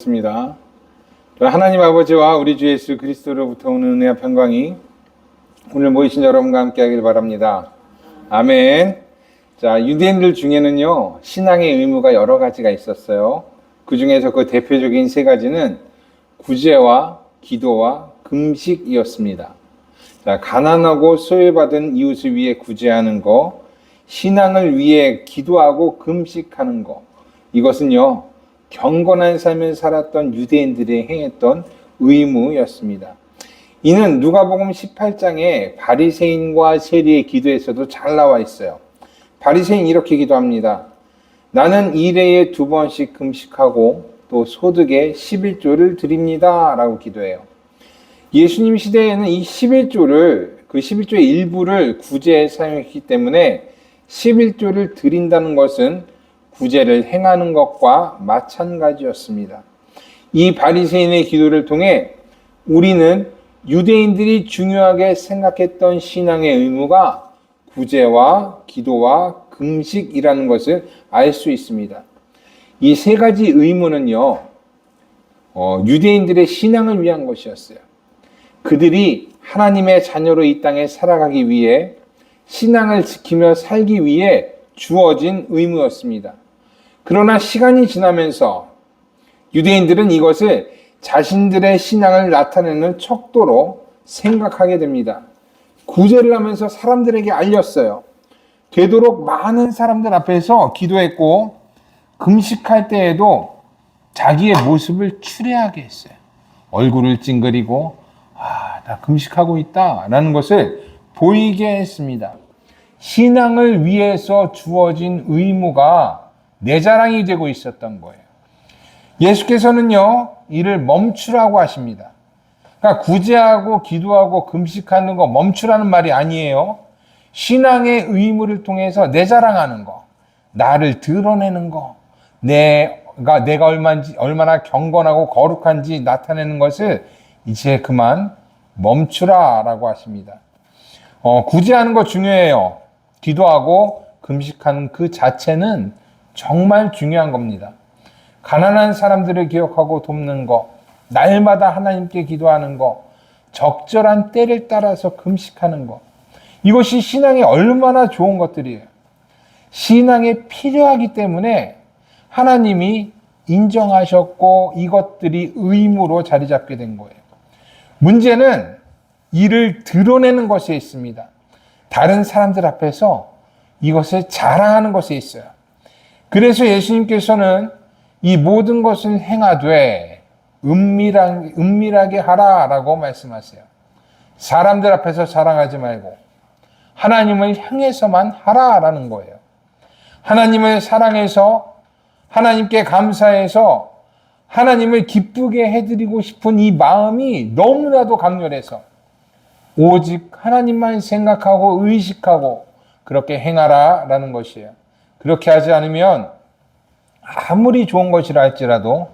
습니다. 하나님 아버지와 우리 주 예수 그리스도로부터 오는 은혜와 평강이 오늘 모이신 여러분과 함께 하길 바랍니다. 아멘. 자, 유대인들 중에는요, 신앙의 의무가 여러 가지가 있었어요. 그 중에서 그 대표적인 세 가지는 구제와 기도와 금식이었습니다. 자, 가난하고 소외받은 이웃을 위해 구제하는 거, 신앙을 위해 기도하고 금식하는 거, 이것은요, 경건한 삶을 살았던 유대인들이 행했던 의무였습니다. 이는 누가복음 18장에 바리새인과 세리의 기도에서도 잘 나와 있어요. 바리새인이 이렇게 기도합니다. 나는 일회에 2번씩 금식하고 또 소득의 11조를 드립니다 라고 기도해요. 예수님 시대에는 이 11조를, 그 11조의 일부를 구제에 사용했기 때문에 11조를 드린다는 것은 구제를 행하는 것과 마찬가지였습니다. 이 바리새인의 기도를 통해 우리는 유대인들이 중요하게 생각했던 신앙의 의무가 구제와 기도와 금식이라는 것을 알 수 있습니다. 이 세 가지 의무는요, 유대인들의 신앙을 위한 것이었어요. 그들이 하나님의 자녀로 이 땅에 살아가기 위해 신앙을 지키며 살기 위해 주어진 의무였습니다. 그러나 시간이 지나면서 유대인들은 이것을 자신들의 신앙을 나타내는 척도로 생각하게 됩니다. 구제를 하면서 사람들에게 알렸어요. 되도록 많은 사람들 앞에서 기도했고 금식할 때에도 자기의 모습을 추레하게 했어요. 얼굴을 찡그리고 나 금식하고 있다 라는 것을 보이게 했습니다. 신앙을 위해서 주어진 의무가 내 자랑이 되고 있었던 거예요. 예수께서는요, 이를 멈추라고 하십니다. 그러니까 구제하고 기도하고 금식하는 거 멈추라는 말이 아니에요. 신앙의 의무를 통해서 내 자랑하는 거, 나를 드러내는 거, 내가 얼마나 경건하고 거룩한지 나타내는 것을 이제 그만 멈추라라고 하십니다. 구제하는 거 중요해요. 기도하고 금식하는 그 자체는 정말 중요한 겁니다. 가난한 사람들을 기억하고 돕는 거, 날마다 하나님께 기도하는 거, 적절한 때를 따라서 금식하는 거, 이것이 신앙에 얼마나 좋은 것들이에요. 신앙에 필요하기 때문에 하나님이 인정하셨고 이것들이 의무로 자리 잡게 된 거예요. 문제는 이를 드러내는 것에 있습니다. 다른 사람들 앞에서 이것을 자랑하는 것에 있어요. 그래서 예수님께서는 이 모든 것을 행하되 은밀하게 하라라고 말씀하세요. 사람들 앞에서 자랑하지 말고 하나님을 향해서만 하라라는 거예요. 하나님을 사랑해서 하나님께 감사해서 하나님을 기쁘게 해드리고 싶은 이 마음이 너무나도 강렬해서 오직 하나님만 생각하고 의식하고 그렇게 행하라라는 것이에요. 그렇게 하지 않으면 아무리 좋은 것이라 할지라도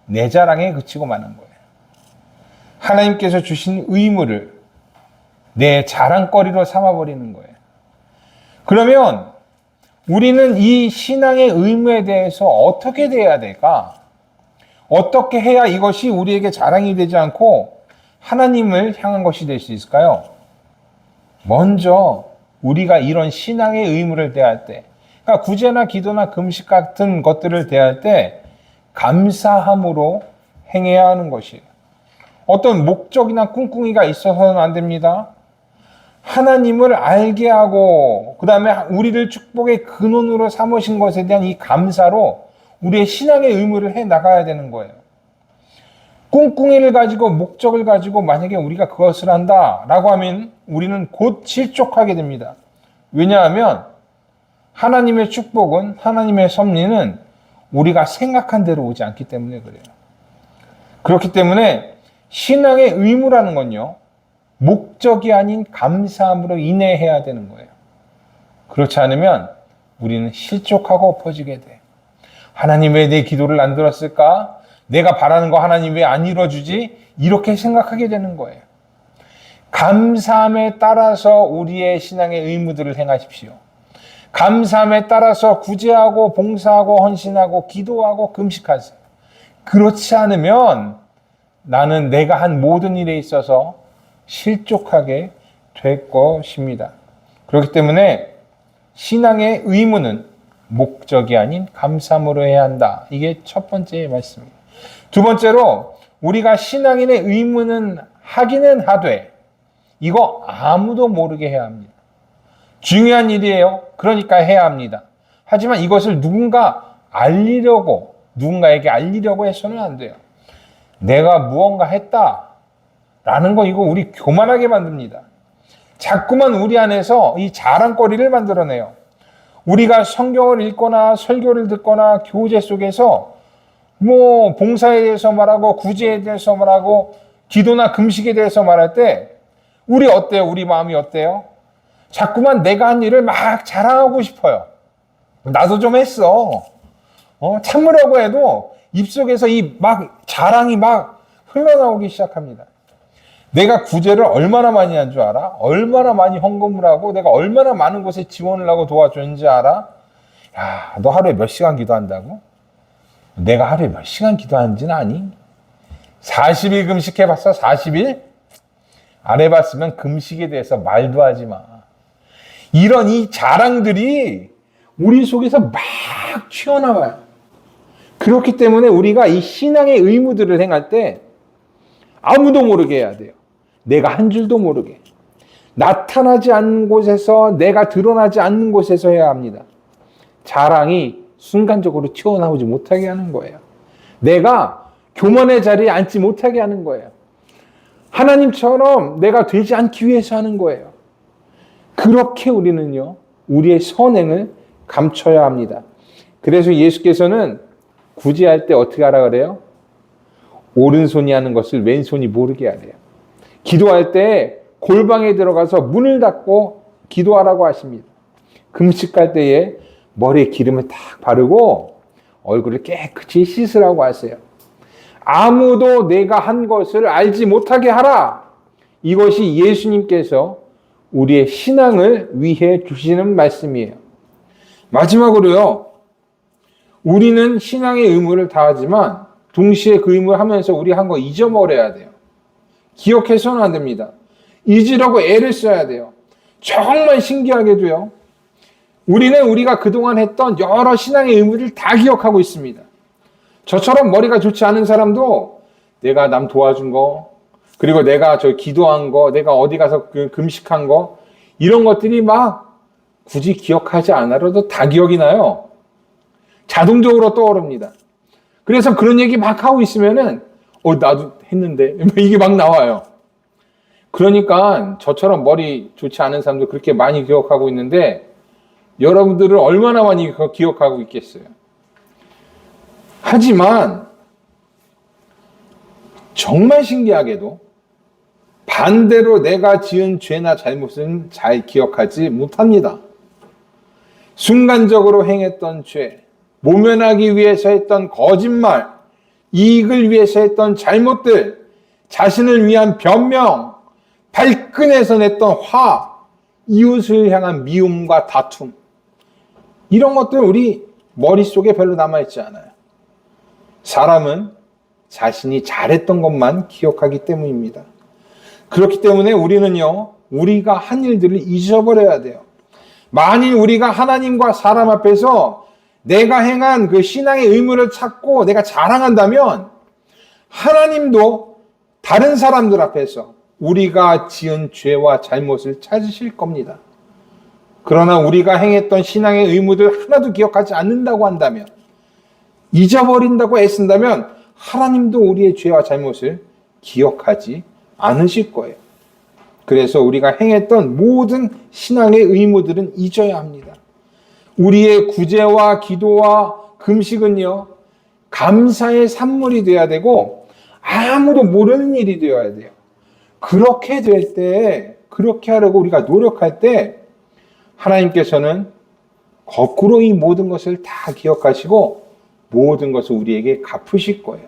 내 자랑에 그치고 마는 거예요. 하나님께서 주신 의무를 내 자랑거리로 삼아버리는 거예요. 그러면 우리는 이 신앙의 의무에 대해서 어떻게 대해야 될까? 어떻게 해야 이것이 우리에게 자랑이 되지 않고 하나님을 향한 것이 될 수 있을까요? 먼저 우리가 이런 신앙의 의무를 대할 때, 그러니까 구제나 기도나 금식 같은 것들을 대할 때 감사함으로 행해야 하는 것이에요. 어떤 목적이나 꿍꿍이가 있어서는 안 됩니다. 하나님을 알게 하고 그 다음에 우리를 축복의 근원으로 삼으신 것에 대한 이 감사로 우리의 신앙의 의무를 해 나가야 되는 거예요. 꿍꿍이를 가지고 목적을 가지고 만약에 우리가 그것을 한다라고 하면 우리는 곧 실족하게 됩니다. 왜냐하면 하나님의 축복은, 하나님의 섭리는 우리가 생각한 대로 오지 않기 때문에 그래요. 그렇기 때문에 신앙의 의무라는 건요, 목적이 아닌 감사함으로 인해해야 되는 거예요. 그렇지 않으면 우리는 실족하고 엎어지게 돼. 하나님 왜 내 기도를 안 들었을까? 내가 바라는 거 하나님 왜 안 이루어주지? 이렇게 생각하게 되는 거예요. 감사함에 따라서 우리의 신앙의 의무들을 행하십시오. 감사함에 따라서 구제하고 봉사하고 헌신하고 기도하고 금식하세요. 그렇지 않으면 나는 내가 한 모든 일에 있어서 실족하게 될 것입니다. 그렇기 때문에 신앙의 의무는 목적이 아닌 감사함으로 해야 한다. 이게 첫 번째 말씀입니다. 두 번째로 우리가 신앙인의 의무는 하기는 하되 이거 아무도 모르게 해야 합니다. 중요한 일이에요. 그러니까 해야 합니다. 하지만 이것을 누군가에게 알리려고 해서는 안 돼요. 내가 무언가 했다라는 거 이거 우리 교만하게 만듭니다. 자꾸만 우리 안에서 이 자랑거리를 만들어내요. 우리가 성경을 읽거나 설교를 듣거나 교제 속에서 뭐 봉사에 대해서 말하고 구제에 대해서 말하고 기도나 금식에 대해서 말할 때 우리 어때요? 우리 마음이 어때요? 자꾸만 내가 한 일을 막 자랑하고 싶어요. 나도 좀 했어. 참으려고 해도 입속에서 이 막 자랑이 막 흘러나오기 시작합니다. 내가 구제를 얼마나 많이 한 줄 알아? 얼마나 많이 헌금을 하고 내가 얼마나 많은 곳에 지원을 하고 도와줬는지 알아? 야, 너 하루에 몇 시간 기도한다고? 내가 하루에 몇 시간 기도하는지는 아니? 40일 금식해봤어? 40일? 안 해봤으면 금식에 대해서 말도 하지 마. 이런 이 자랑들이 우리 속에서 막 튀어나와요. 그렇기 때문에 우리가 이 신앙의 의무들을 행할 때 아무도 모르게 해야 돼요. 내가 한 줄도 모르게. 나타나지 않는 곳에서, 내가 드러나지 않는 곳에서 해야 합니다. 자랑이 순간적으로 튀어나오지 못하게 하는 거예요. 내가 교만의 자리에 앉지 못하게 하는 거예요. 하나님처럼 내가 되지 않기 위해서 하는 거예요. 그렇게 우리는요, 우리의 선행을 감춰야 합니다. 그래서 예수께서는 구제할 때 어떻게 하라 그래요? 오른손이 하는 것을 왼손이 모르게 하래요. 기도할 때 골방에 들어가서 문을 닫고 기도하라고 하십니다. 금식할 때에 머리에 기름을 탁 바르고 얼굴을 깨끗이 씻으라고 하세요. 아무도 내가 한 것을 알지 못하게 하라. 이것이 예수님께서 우리의 신앙을 위해 주시는 말씀이에요. 마지막으로요. 우리는 신앙의 의무를 다하지만 동시에 그 의무를 하면서 우리 한 거 잊어버려야 돼요. 기억해서는 안 됩니다. 잊으려고 애를 써야 돼요. 정말 신기하게도요. 우리는 우리가 그동안 했던 여러 신앙의 의무를 다 기억하고 있습니다. 저처럼 머리가 좋지 않은 사람도 내가 남 도와준 거, 그리고 내가 저 기도한 거, 내가 어디 가서 금식한 거, 이런 것들이 막 굳이 기억하지 않아도 다 기억이 나요. 자동적으로 떠오릅니다. 그래서 그런 얘기 막 하고 있으면은, 나도 했는데, 이게 막 나와요. 그러니까 저처럼 머리 좋지 않은 사람도 그렇게 많이 기억하고 있는데, 여러분들은 얼마나 많이 기억하고 있겠어요. 하지만, 정말 신기하게도, 반대로 내가 지은 죄나 잘못은 잘 기억하지 못합니다. 순간적으로 행했던 죄, 모면하기 위해서 했던 거짓말, 이익을 위해서 했던 잘못들, 자신을 위한 변명, 발끈해서 냈던 화, 이웃을 향한 미움과 다툼, 이런 것들 우리 머릿속에 별로 남아있지 않아요. 사람은 자신이 잘했던 것만 기억하기 때문입니다. 그렇기 때문에 우리는요, 우리가 한 일들을 잊어버려야 돼요. 만일 우리가 하나님과 사람 앞에서 내가 행한 그 신앙의 의무를 찾고 내가 자랑한다면 하나님도 다른 사람들 앞에서 우리가 지은 죄와 잘못을 찾으실 겁니다. 그러나 우리가 행했던 신앙의 의무들 하나도 기억하지 않는다고 한다면, 잊어버린다고 애쓴다면 하나님도 우리의 죄와 잘못을 기억하지 않으실 거예요. 그래서 우리가 행했던 모든 신앙의 의무들은 잊어야 합니다. 우리의 구제와 기도와 금식은요, 감사의 산물이 되어야 되고 아무도 모르는 일이 되어야 돼요. 그렇게 될 때, 그렇게 하려고 우리가 노력할 때 하나님께서는 거꾸로 이 모든 것을 다 기억하시고 모든 것을 우리에게 갚으실 거예요.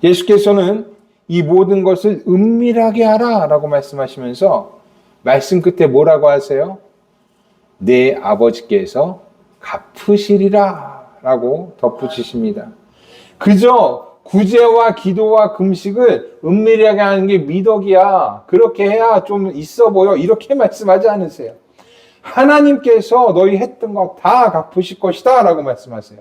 예수께서는 이 모든 것을 은밀하게 하라 라고 말씀하시면서 말씀 끝에 뭐라고 하세요? 내 아버지께서 갚으시리라 라고 덧붙이십니다. 그저 구제와 기도와 금식을 은밀하게 하는 게 미덕이야. 그렇게 해야 좀 있어 보여. 이렇게 말씀하지 않으세요. 하나님께서 너희 했던 거 다 갚으실 것이다 라고 말씀하세요.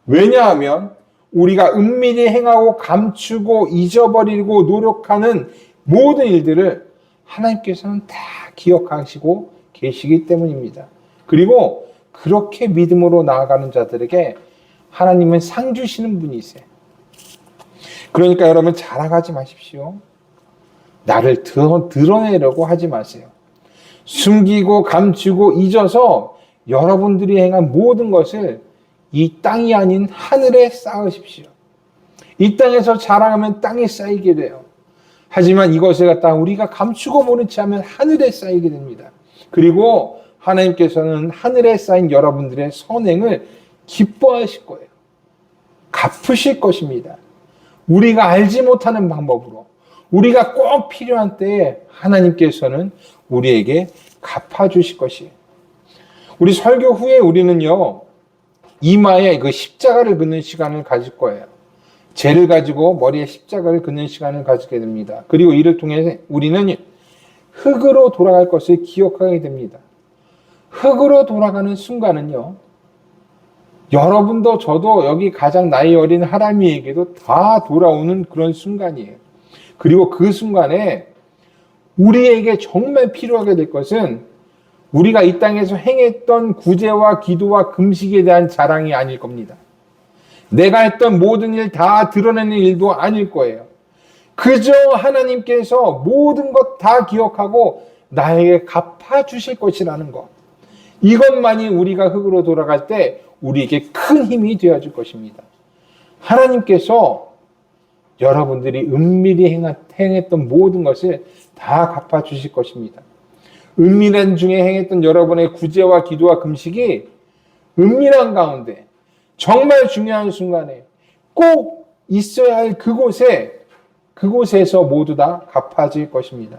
왜냐하면 우리가 은밀히 행하고 감추고 잊어버리고 노력하는 모든 일들을 하나님께서는 다 기억하시고 계시기 때문입니다. 그리고 그렇게 믿음으로 나아가는 자들에게 하나님은 상 주시는 분이세요. 그러니까 여러분 자랑하지 마십시오. 나를 드러내려고 하지 마세요. 숨기고 감추고 잊어서 여러분들이 행한 모든 것을 이 땅이 아닌 하늘에 쌓으십시오. 이 땅에서 자랑하면 땅에 쌓이게 돼요. 하지만 이것을 갖다 우리가 감추고 모른 채 하면 하늘에 쌓이게 됩니다. 그리고 하나님께서는 하늘에 쌓인 여러분들의 선행을 기뻐하실 거예요. 갚으실 것입니다. 우리가 알지 못하는 방법으로 우리가 꼭 필요한 때에 하나님께서는 우리에게 갚아주실 것이에요. 우리 설교 후에 우리는요, 이마에 그 십자가를 긋는 시간을 가질 거예요. 죄를 가지고 머리에 십자가를 긋는 시간을 가지게 됩니다. 그리고 이를 통해 우리는 흙으로 돌아갈 것을 기억하게 됩니다. 흙으로 돌아가는 순간은요, 여러분도 저도 여기 가장 나이 어린 하람이에게도 다 돌아오는 그런 순간이에요. 그리고 그 순간에 우리에게 정말 필요하게 될 것은 우리가 이 땅에서 행했던 구제와 기도와 금식에 대한 자랑이 아닐 겁니다. 내가 했던 모든 일 다 드러내는 일도 아닐 거예요. 그저 하나님께서 모든 것 다 기억하고 나에게 갚아주실 것이라는 것. 이것만이 우리가 흙으로 돌아갈 때 우리에게 큰 힘이 되어줄 것입니다. 하나님께서 여러분들이 은밀히 행했던 모든 것을 다 갚아주실 것입니다. 은밀한 중에 행했던 여러분의 구제와 기도와 금식이 은밀한 가운데 정말 중요한 순간에 꼭 있어야 할 그곳에서 모두 다 갚아질 것입니다.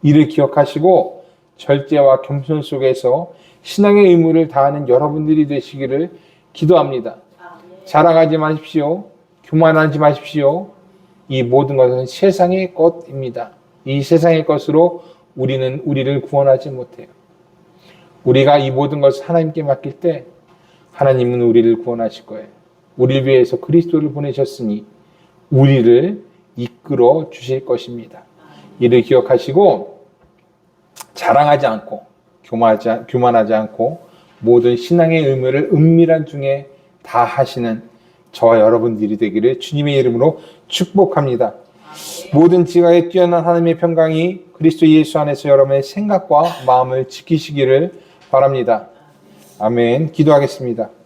이를 기억하시고 절제와 겸손 속에서 신앙의 의무를 다하는 여러분들이 되시기를 기도합니다. 자랑하지 마십시오. 교만하지 마십시오. 이 모든 것은 세상의 것입니다. 이 세상의 것으로 우리는 우리를 구원하지 못해요. 우리가 이 모든 것을 하나님께 맡길 때 하나님은 우리를 구원하실 거예요. 우리를 위해서 그리스도를 보내셨으니 우리를 이끌어 주실 것입니다. 이를 기억하시고 자랑하지 않고 교만하지 않고 모든 신앙의 의무를 은밀한 중에 다 하시는 저와 여러분들이 되기를 주님의 이름으로 축복합니다. 모든 지각에 뛰어난 하나님의 평강이 그리스도 예수 안에서 여러분의 생각과 마음을 지키시기를 바랍니다. 아멘. 기도하겠습니다.